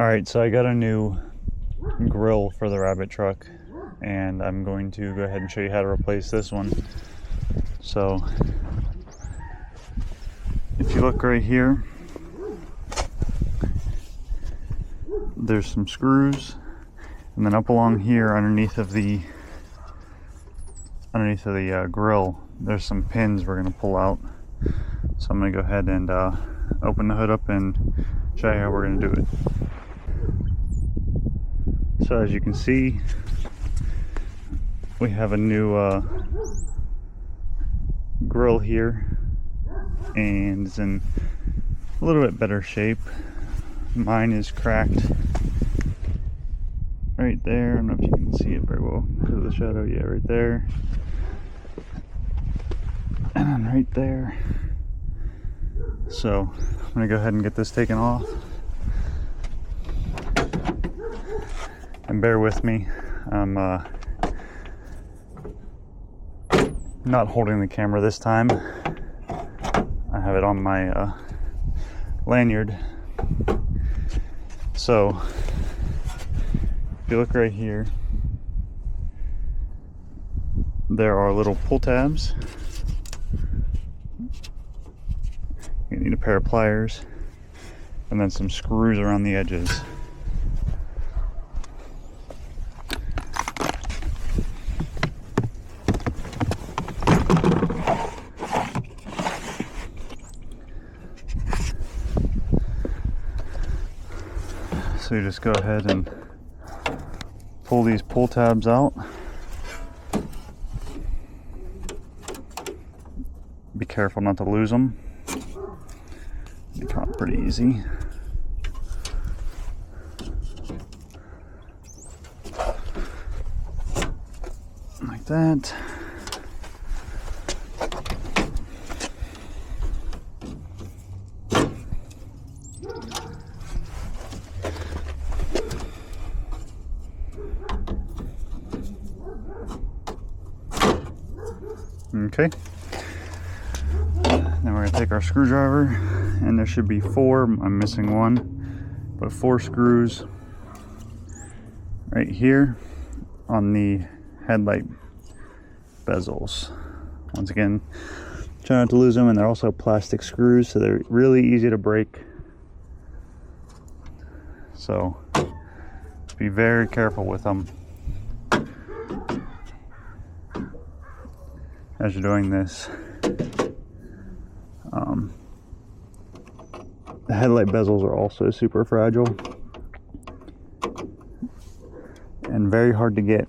Alright, so I got a new grill for the rabbit truck, and I'm going to go ahead and show you how to replace this one. So if you look right here, there's some screws, and then up along here underneath of the grill, there's some pins we're going to pull out. So I'm going to go ahead and open the hood up and show you how we're going to do it. So as you can see, we have a new grill here, and it's in a little bit better shape. Mine is cracked right there. I don't know if you can see it very well because of the shadow. Yeah, right there. And then right there. So I'm gonna go ahead and get this taken off. And bear with me, I'm not holding the camera this time. I have it on my lanyard. So if you look right here, there are little pull tabs. You need a pair of pliers and then some screws around the edges. So you just go ahead and pull these pull tabs out. Be careful not to lose them. They come out pretty easy. Like that. Okay, then we're going to take our screwdriver, and there should be 4, I'm missing 1, but 4 screws right here on the headlight bezels. Once again, try not to lose them, and they're also plastic screws, so they're really easy to break. So be very careful with them as you're doing this. The headlight bezels are also super fragile and very hard to get.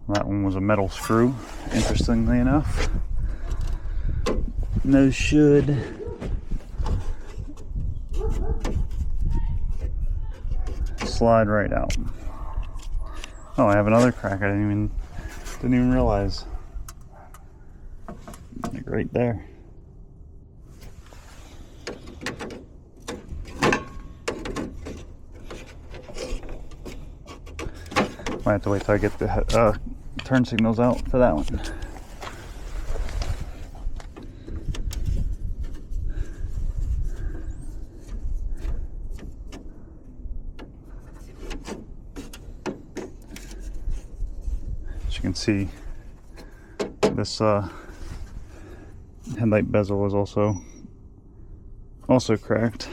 That one was a metal screw, interestingly enough. And those should slide right out. Oh, I have another crack. I didn't even realize. Like right there. Might have to wait till I get the turn signals out for that one. You can see this headlight bezel is also cracked.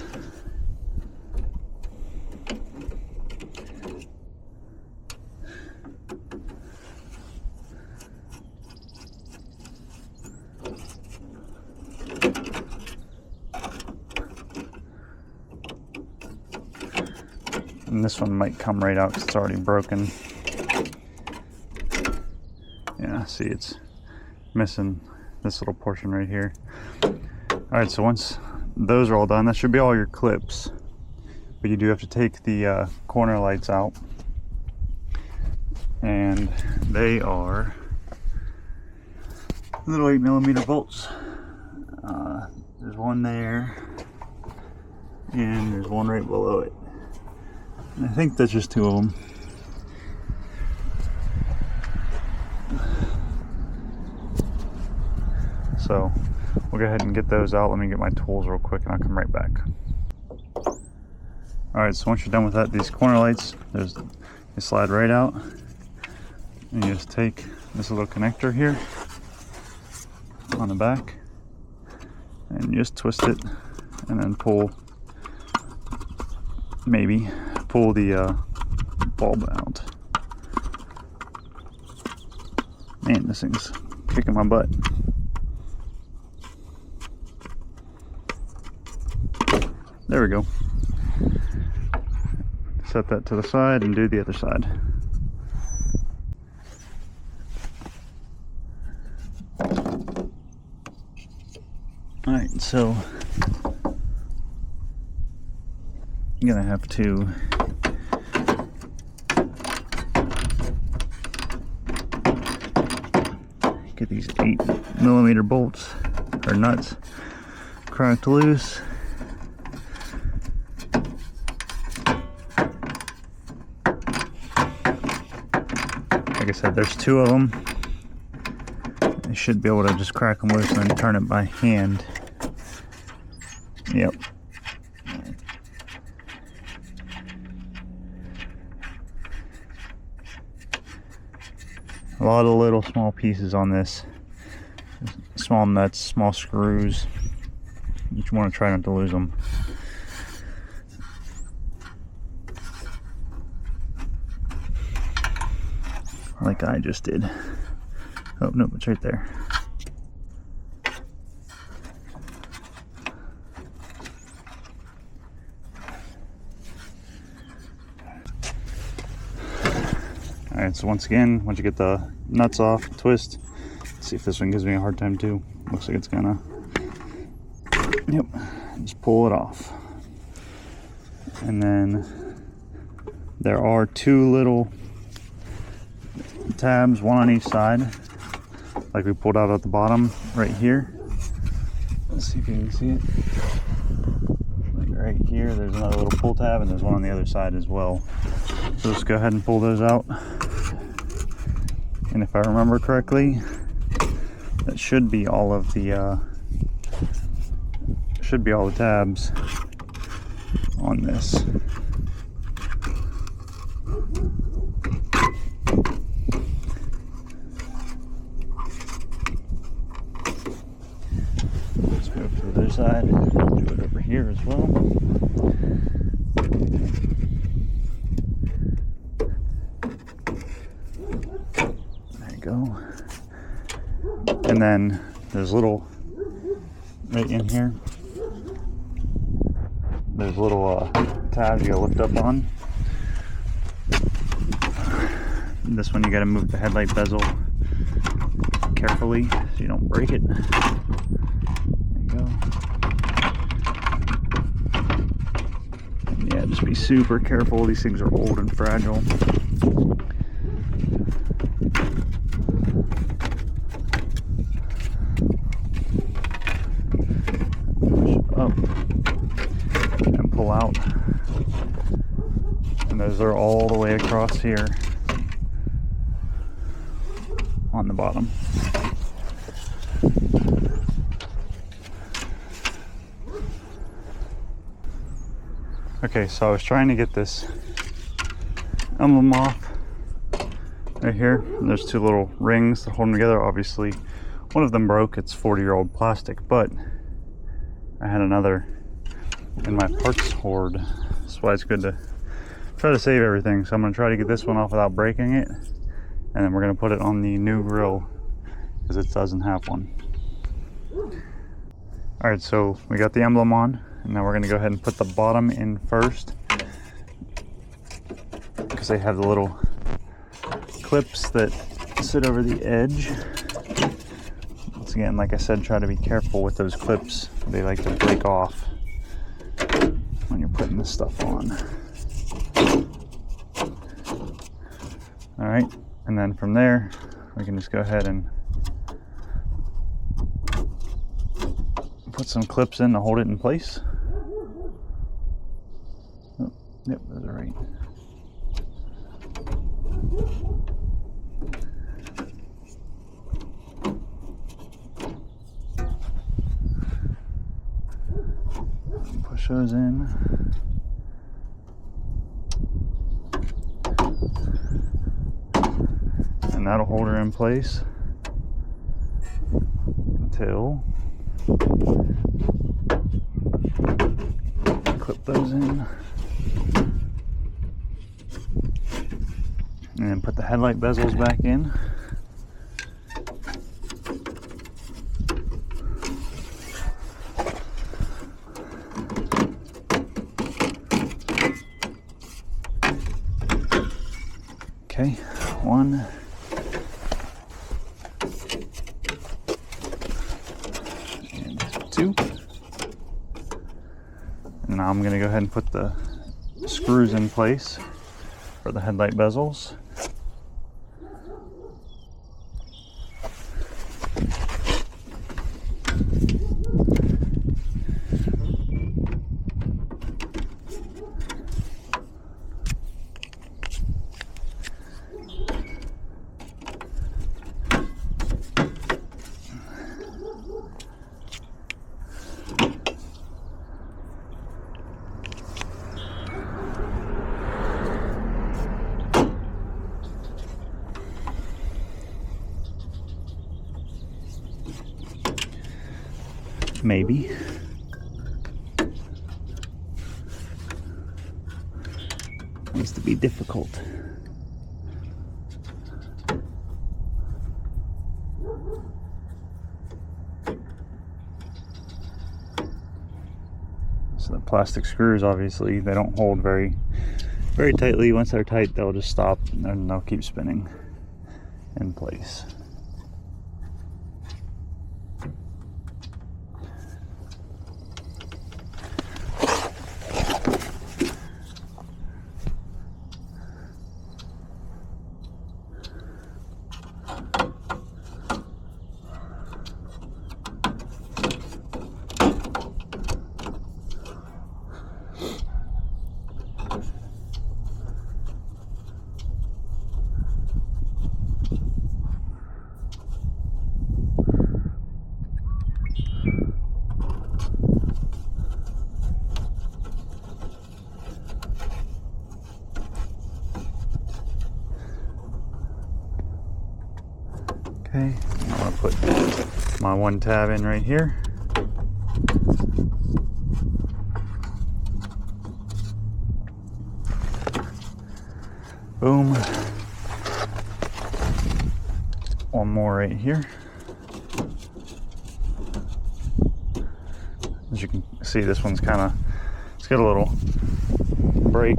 And this one might come right out because it's already broken. Yeah, see, it's missing this little portion right here. Alright, so once those are all done, that should be all your clips. But you do have to take the corner lights out. And they are little 8mm bolts. There's one there, and there's one right below it. I think that's just 2 of them. So we'll go ahead and get those out. Let me get my tools real quick and I'll come right back. Alright, so once you're done with that, these corner lights, they slide right out. And you just take this little connector here on the back and you just twist it and then pull the bulb out. Man, this thing's kicking my butt. There we go. Set that to the side and do the other side. Alright, so I'm gonna have to get these 8mm bolts or nuts cracked loose. Like I said, there's 2 of them. I should be able to just crack them loose and then turn it by hand. Yep. A lot of little small pieces on this. Small nuts, small screws. You just want to try not to lose them. Like I just did. Oh, no, it's right there. Alright, so once again, once you get the nuts off, twist. Let's see if this one gives me a hard time too. Looks like it's gonna. Yep, just pull it off. And then there are 2 little tabs, one on each side, like we pulled out at the bottom right here. Let's see if you can see it. Like right here, there's another little pull tab, and there's one on the other side as well. So let's go ahead and pull those out. And if I remember correctly, that should be all of the tabs on this. Let's move to the other side. Do it over here as well. There you go. And then there's little, right in here, there's little tabs you gotta lift up on. This one you gotta move the headlight bezel carefully so you don't break it. There you go. And yeah, just be super careful. These things are old and fragile. Up and pull out, and those are all the way across here on the bottom. Okay, so I was trying to get this emblem off right here, and there's 2 little rings that hold them together. Obviously one of them broke. It's 40-year-old plastic, but I had another in my parts hoard. That's why it's good to try to save everything. So I'm going to try to get this one off without breaking it, and then we're going to put it on the new grill because it doesn't have one. Alright, so we got the emblem on, and now we're going to go ahead and put the bottom in first because they have the little clips that sit over the edge. Once again, like I said, try to be careful with those clips. They like to break off when you're putting this stuff on. Alright, and then from there, we can just go ahead and put some clips in to hold it in place. Oh, yep, those are right. push those in. And that'll hold her in place until clip those in. And then put the headlight bezels back in. Okay, 1. And 2. And now I'm going to go ahead and put the screws in place for the headlight bezels. Maybe. Needs to be difficult. So the plastic screws, obviously, they don't hold very tightly. Once they're tight, they'll just stop and they'll keep spinning in place. Okay, I'm gonna put my 1 tab in right here. Boom. 1 more right here. As you can see, this one's it's got a little break,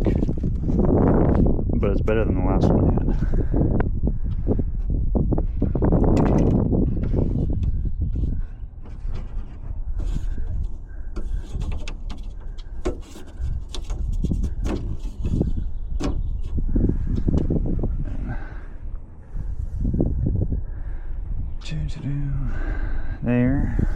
but it's better than the last one I had. There.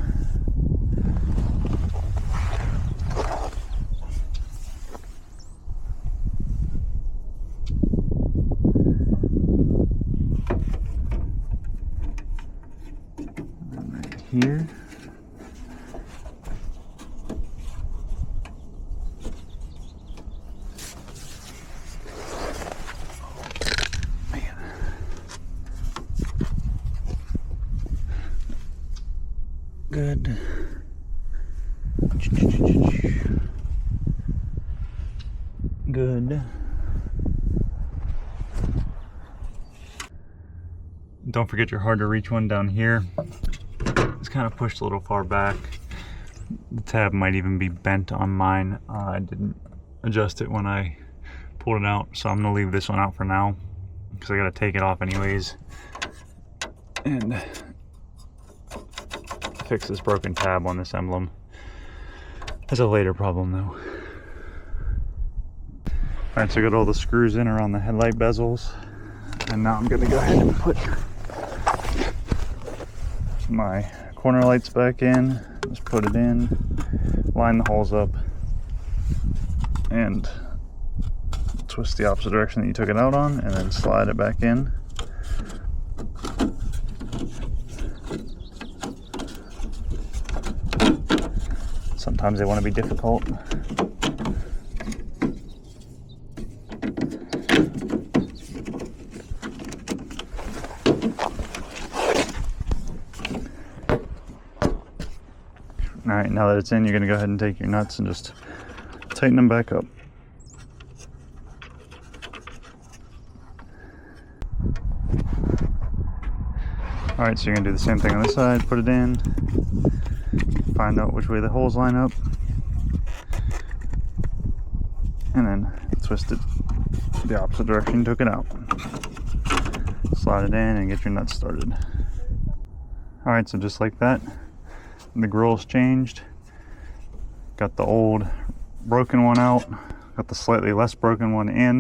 And right here. Good. Good. Don't forget your hard to reach one down here. It's kind of pushed a little far back. The tab might even be bent on mine. I didn't adjust it when I pulled it out, so I'm gonna leave this one out for now because I gotta take it off anyways and fix this broken tab on this emblem. That's a later problem though. Alright, so I got all the screws in around the headlight bezels, and now I'm gonna go ahead and put my corner lights back in. Just put it in, line the holes up, and twist the opposite direction that you took it out on, and then slide it back in. Sometimes they want to be difficult. Alright, now that it's in, you're going to go ahead and take your nuts and just tighten them back up. Alright, so you're going to do the same thing on this side, put it in, find out which way the holes line up, and then twist it the opposite direction you took it out. Slide it in and get your nuts started. Alright, so just like that, the grille's changed. Got the old broken one out, got the slightly less broken one in.